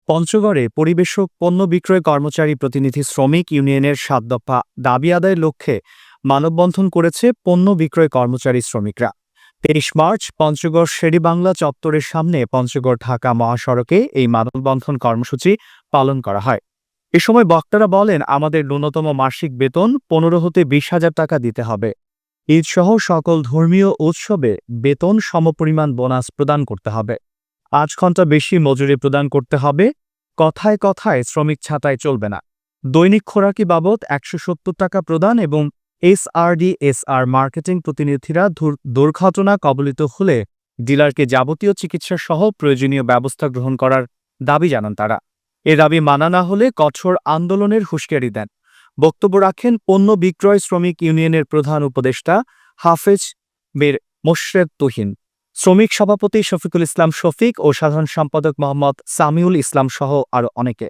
পঞ্চগড়ে পরিবেশক পণ্য বিক্রয় কর্মচারী প্রতিনিধি শ্রমিক ইউনিয়নের ৭ দফা দাবি আদায়ের লক্ষ্যে মানববন্ধন করেছে পণ্য বিক্রয় কর্মচারী শ্রমিকরা। ২৩ মার্চ পঞ্চগড় শেরেবাংলা চত্বরের সামনে পঞ্চগড় ঢাকা মহাসড়কে এই মানববন্ধন কর্মসূচি পালন করা হয়। এ সময় বক্তারা বলেন, আমাদের ন্যূনতম মাসিক বেতন ১৫ হতে ২০,০০০ টাকা দিতে হবে। ঈদসহ সকল ধর্মীয় উৎসবে বেতন সমপরিমাণ বোনাস প্রদান করতে হবে। ৫ ঘন্টা বেশি মজুরি প্রদান করতে হবে। কথায় কথায় শ্রমিক ছাঁটাই চলবে না। দৈনিক খোরাকি বাবদ ১৭০ টাকা প্রদান এবং এসআর মার্কেটিং প্রতিনিধিরা দুর্ঘটনা কবলিত হলে ডিলারকে যাবতীয় চিকিৎসা সহ প্রয়োজনীয় ব্যবস্থা গ্রহণ করার দাবি জানান তারা। এ দাবি মানা না হলে কঠোর আন্দোলনের হুঁশিয়ারি দেন। বক্তব্য রাখেন পণ্য বিক্রয় শ্রমিক ইউনিয়নের প্রধান উপদেষ্টা হাফেজ মীর মোশরেক তুহিন, শ্রমিক সভাপতি শফিকুল ইসলাম শফিক ও সাধারণ সম্পাদক মোহাম্মদ সামিউল ইসলাম সহ আরও অনেকে।